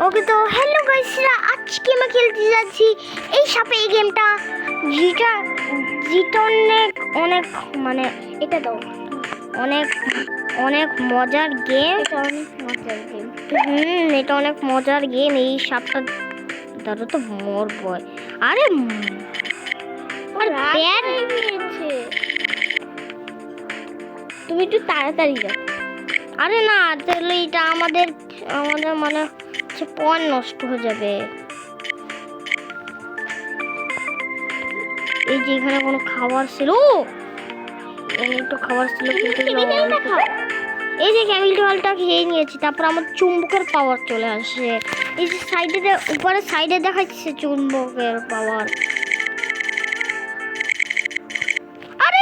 ওকে তো হ্যালো গাইসরা, আজকে আমি খেলতে যাচ্ছি এই সাপে এই গেমটা, যেটা যেটা অনেক অনেক মানে এটা তো অনেক অনেক মজার গেম। এটা অনেক মজার গেম। এটা অনেক মজার গেম। এই সাপটা ধরো তো মরবো। আরে তুমি একটু তাড়াতাড়ি যাও। আরে না, তাহলে এটা আমাদের আমাদের মানে পয়েন্ট নষ্ট হয়ে যাবে। এই যে এখানে কোনো খাবার ছিল, এখানে একটু খাবার ছিল কিন্তু এই যে কেমিক্যালটা খেয়ে নিয়েছি, তারপর আমার চুম্বকের পাওয়ার চলে আসে। এই যে সাইডে উপরে সাইডে দেখাচ্ছে চুম্বকের পাওয়ার। আরে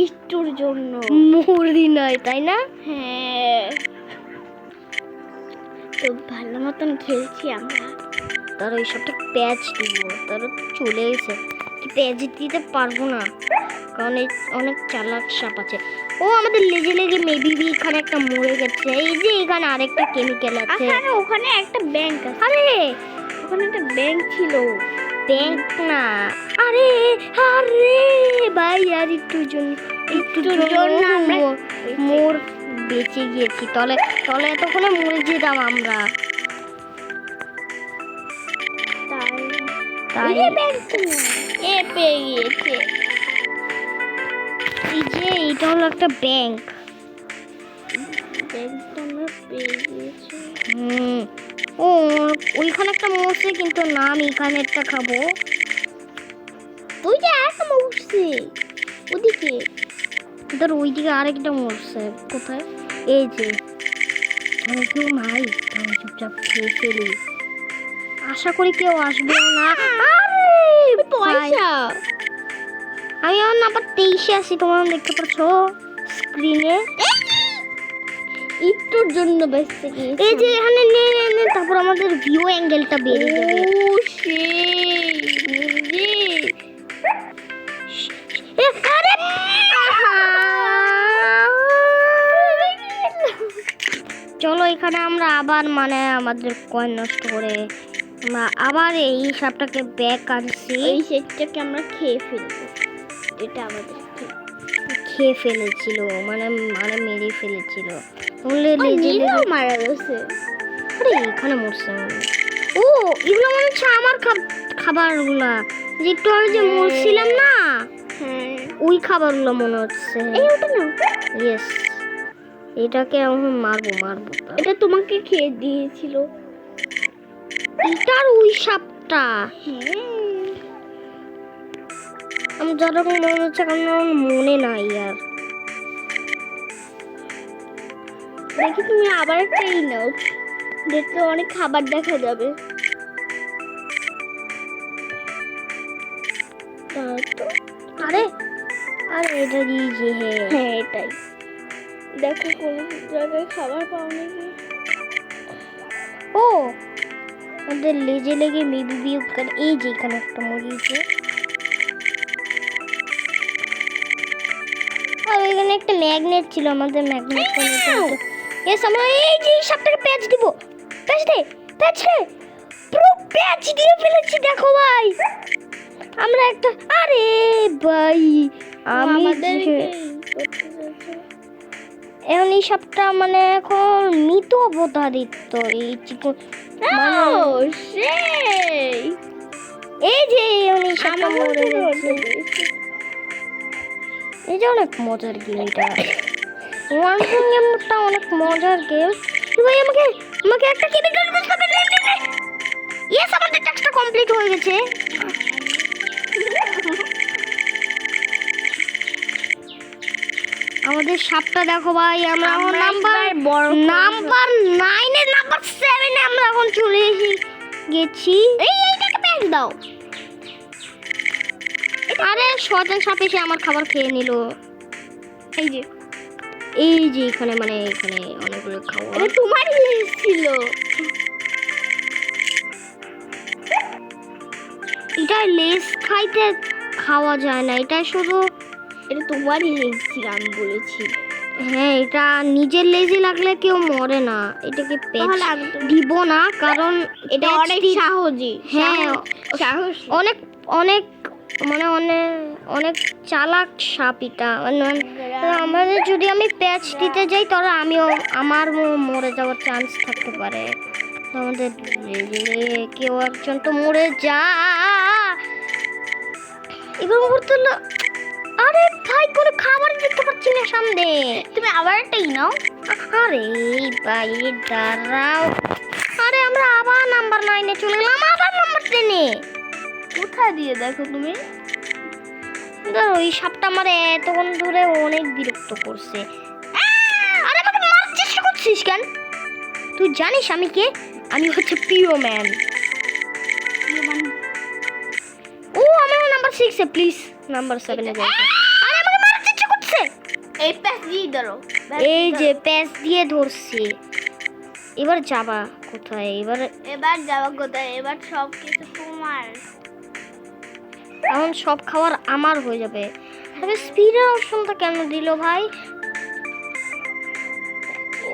একটুর জন্য মুড়ি নয় তাই না? হ্যাঁ, তো ভালো মতন খেলছি আমরা। তার ওই সবটা প্যাচ দিব, তার চলে গেছে। প্যাচ দিতে পারবো না, কারণ অনেক চালাক সাপ আছে। ও আমাদের লেগে লেগে মেবি এখানে একটা মরে গেছে। এই যে এখানে আরেকটা কেমিক্যাল আছে। আরে ওখানে একটা ব্যাংক আছে। আরে ওখানে একটা ব্যাংক ছিল। ব্যাংক না, আরে আরে ভাই, আর একটুর জন্য আমরা মোর বেঁচে গিয়েছি। তলে তলে এতক্ষণে মরে যেতাম আমরা। তাই এ পেয়ে গিয়েছে। এই যে এটা হলো একটা ব্যাংক। ব্যাংকটা আমরা পেয়ে গিয়েছি। ও ওইখানে একটা মরছে, কিন্তু না আমি এখানে একটা খাবো। ওই যে একটা মরছে ওদিকে, ধর ওইদিকে আরেকটা মরছে। কোথায়? এই যে কেউ নাই, আমি চুপচাপ খেয়ে ফেলি। আশা করি কেউ আসবে না। আরে পয়সা। আমি আমার নাম্বার 23-এ আছি, তোমরা দেখতে পাচ্ছ স্ক্রিনে। একটুর জন্য বেঁচে গিয়েছি। এই যে এখানে নে নে নে, তারপর আমাদের ভিউ অ্যাঙ্গেলটা বেড়ে যাবে। ও সেই আরে চলো এখানে আমরা আবার মানে আমাদের কয়েন নষ্ট করে আমরা আবার এই সাপটাকে ব্যাক আনছি। এই সেটটাকে আমরা খেয়ে ফেলবো। এটা আমাদের খেয়ে ফেলেছিল, মানে মানে মেরে ফেলেছিল। মারা গেছে। আরে এখানে মরছে। ও এগুলো মনে হচ্ছে আমার খাবারগুলা, যে একটু আগে যে মরছিলাম না, হ্যাঁ ওই খাবারগুলো মনে হচ্ছে। এই ওটা না, ইয়েস, এটাকে আমি মারবো। এটা তোমাকে খেয়ে দিয়েছিল। এটার ওই সাপটা আমি যতক্ষণ মনে হচ্ছে, কারণ আমার মনে নাই আর। দেখি তুমি আবার একটা নাও, দেখতে অনেক খাবার দেখা যাবে। আরে আরে এটা দিয়েছি। হ্যাঁ এটাই। দেখো কোন জায়গায় খাবার পাও নাকি। ও আমাদের লেজে লেগে মেবি বিয়োগ করে। এই যে এখানে একটা মরিয়েছে, আর এখানে একটা ম্যাগনেট ছিল, আমাদের ম্যাগনেট এস আমরা এই যে সবটাকে প্যাচ দিব। প্যাচ দে পুরো প্যাচ দিয়ে ফেলেছি। দেখো ভাই আমরা একটা, আরে ভাই আমি এখন এই সবটা মানে এখন মৃত অবতারিত। এই চিকন এই যে এই সবটা মরে গেছে। এই যে অনেক মজার গেম এটা, ওয়ানসন গেমটা অনেক মজার গেম। ভাই আমাকে আমাকে একটা কেমিক্যাল করতে হবে। ইয়েস, আমাদের টাস্কটা কমপ্লিট হয়ে গেছে। আমাদের সাপটা দেখো ভাই, আমরা নাম্বার 9 এর নাম্বার 7 এ আমরা এখন চলে গেছি। এইটাকে প্যাক দাও। আরে শয়তান সাপ এসে আমার খাবার খেয়ে নিল। এই যে এখানে মানে এখানে অনেকগুলো খাবার। এটা তোমারই লেজ ছিল। এটা লেজ খাওয়া যায় না, এটা শুধু এটা তোমারই লেজ ছিল, আমি বলেছি। হ্যাঁ, এটা নিজের লেজি লাগলে কেউ মরে না। এটাকে প্যাচ তাহলে আমি দিব না, কারণ এটা patch অনেক দি- সাহসী। হ্যাঁ, সাহস অনেক অনেক মানে অনেক অনেক চালাক সাপ এটা। আমাদের যদি আমি প্যাচ দিতে যাই তাহলে আমার মরে যাওয়ার চান্স থাকতে পারে। আমাদের কেউ একজন তো মরে যা। এবার মুহূর্তে আরে ভাই, কোনো খাবার দেখতে পাচ্ছি না সামনে। তুমি আবার একটাই নাও। আরে ভাই দাঁড়াও। আরে আমরা আবার নাম্বার 9-এ চলে গেলাম, আবার নাম্বার 10-এ। কোথায় দিয়ে দেখো তুমি? ধর ওই সাপটা আমার এতক্ষণ ধরে অনেক বিরক্ত করছে। আরে আমাকে মারার চেষ্টা করছিস কেন? তুই জানিস আমি কে? আমি হচ্ছে পিও ম্যান। ও আমি নাম্বার 6-এ, প্লিজ নাম্বার 7-এ যাই। আরে আমাকে মারার চেষ্টা করছে। এই প্যাচ দিয়ে ধরো। এই যে প্যাচ দিয়ে ধরছি। এবার যাবা কোথায়? এবার যাওয়া কোথায়? এবার সব কিছু তোমার। এখন সব খাবার আমার হয়ে যাবে। তবে স্পিডের অপশনটা কেন দিল ভাই?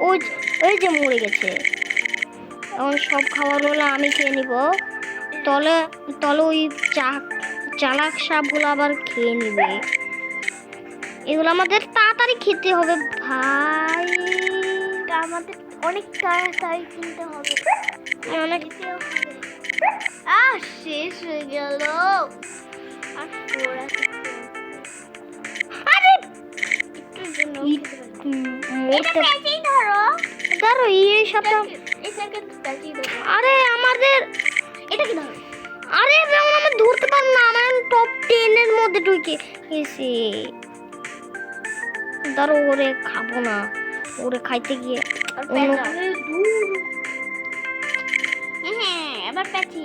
ওই যে মরে গেছে। এখন সব খাবারগুলো আমি খেয়ে নিব। তলে তলে ওই চালাক সাপগুলো আবার খেয়ে নিবে। এগুলো আমাদের তাড়াতাড়ি খেতে হবে ভাই। এটা আমাদের অনেক তাড়াতাড়ি কিনতে হবে। অনেক খেতেও হবে। শেষ হয়ে গেল। আর পোড়া আরে একটুর জন্য খেতে পারি। এটা মোটে প্যাচেই ধরো। ধরো এই সাপটা। এটা কিন্তু প্যাচেই ধরো। আরে আমাদের এটা কি ধরো? আরে যেমন আমি ধরতে পারবো না, আমার টপ 10-এর মধ্যে ঢুকে গেছে। ধরো ওরে খাবো না, ওরে খাইতে গিয়ে আর অন্য- প্যাচ হ্যাঁ, এবার প্যাচি।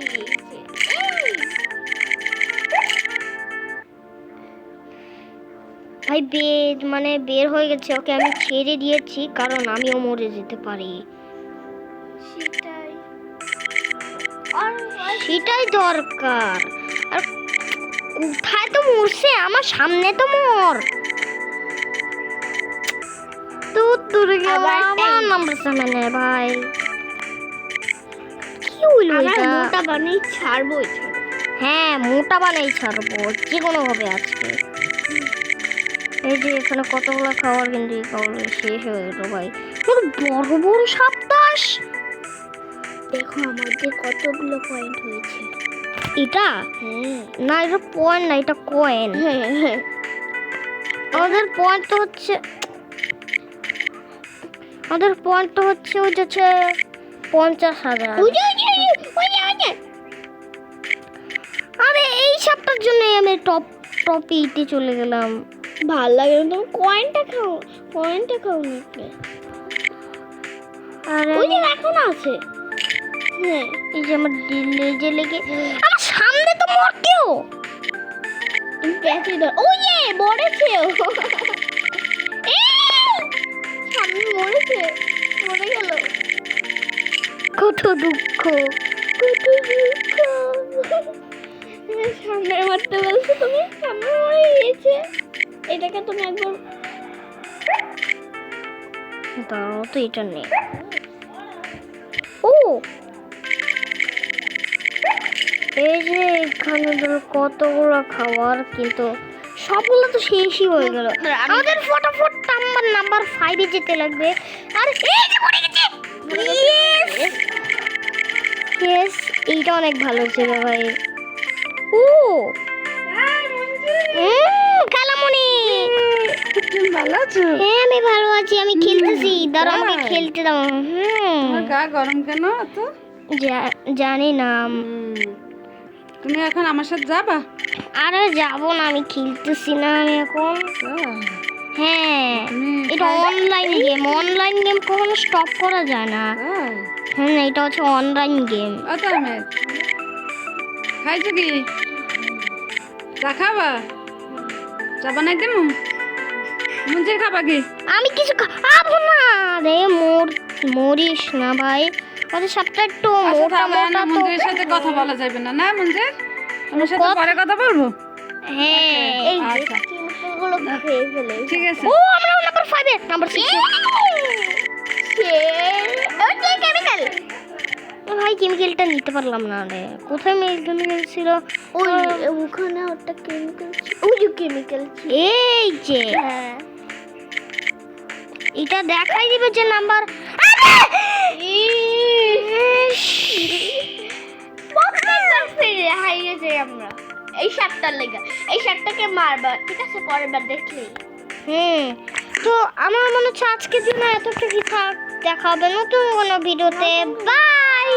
ভাই বের হয়ে গেছে। ওকে আমি ছেড়ে দিয়েছি কারণ আমিও মরে যেতে পারি। সেটাই। আর সেটাই দরকার। আর কোথায় তো মরছে? আমার সামনে তো মর। দূরে গেল আবার আমার নাম্বার 7-এ ভাই। কি হইলো আমার এটা? মোটা বানিয়ে ছাড়বো। হ্যাঁ, মোটা বানাই ছাড়বো যে কোনো হবে আজকে। এই যে এখানে কতগুলো খাবার, কিন্তু এই খাবার শেষ হয়ে গেল ভাই। পুরো বড় বড় সাপটাস। দেখো আমাদের কতগুলো পয়েন্ট হয়েছে। এটা হ্যাঁ না, এটা পয়েন্ট না, এটা কয়েন। হ্যাঁ। আমাদের পয়েন্ট তো হচ্ছে ওই যাচ্ছে 50,000। আরে এই সাপটার জন্য আমি টপ 8-এ চলে গেলাম। ভাল লাগে না। তুমি কয়েনটা খাও নাকি? আরে ওই যে এখন আছে। হ্যাঁ এই যে আমার লেজে লেগে আমার সামনে তো মর কেউ। প্যাচি ধর। ওই যে মরেছে ও। সামনে মরে গেল। কত দুঃখ। সামনে মারতে বলছো তুমি? সামনে মরে গিয়েছে। এটাকে তুমি একবার দাঁড়াও তো, এটা নেই। ও এই যে এখানে ধরো কতগুলো খাবার, কিন্তু সবগুলো তো শেষই হয়ে গেল। আমাদের ফটাফট নাম্বার 5-এ যেতে লাগবে। আর এই যে পড়ে গেছে। ইয়েস, এইটা অনেক ভালো ছিল ভাই। ও কালামণি, তুমি ভালো আছো? হ্যাঁ আমি ভালো আছি। আমি খেলতেছি, দাঁড়াও আমাকে তাই? খেলতে দাও। তোমার গা গরম কেন এত? জানি না। তুমি এখন আমার সাথে যাবা? আরে যাবো না, আমি খেলতেছি না আমি এখন। হ্যাঁ, তুমি এটা অনলাইন গেম কখনো স্টপ করা যায় না। তাই? হ্যাঁ, এটা হচ্ছে অনলাইন গেম। অত আহমেদ খাইছো কি? চা খাবা? চা বানাই দেবো? মুঞ্জির খাবা কি? আমি কিছু খাবো না রে। মরিস না ভাই। আমাদের সাপটা একটু আচ্ছা, মোটা তাহলে মোটা না, তো। মঞ্জুরির সাথে কথা বলা যাবে না, না মঞ্জুর? আমার সাথে পরে কথা বলবো? হ্যাঁ, আচ্ছা গুলো খেয়ে ফেলে। ঠিক আছে। ও আমরা নাম্বার পাবে নাম্বার 6 ওকে কেমিক্যাল। ভাই কেমিক্যালটা নিতে পারলাম না রে, কোথায় কেমিক্যাল ছিল? ওই ওখানে ওটা কেমিক্যাল, ওই যে কেমিক্যাল। এই যে হ্যাঁ এটা দেখাই দিবে যে নাম্বার। হারিয়ে যাই আমরা এই শার্টটার লেগে। এই শার্টটাকে মারবা, ঠিক আছে, পরের বার দেখলে। তো আমার মনে হচ্ছে আজকের জন্য এতটুকুই থাক, দেখা হবে নতুন কোনো ভিডিওতে। বাই।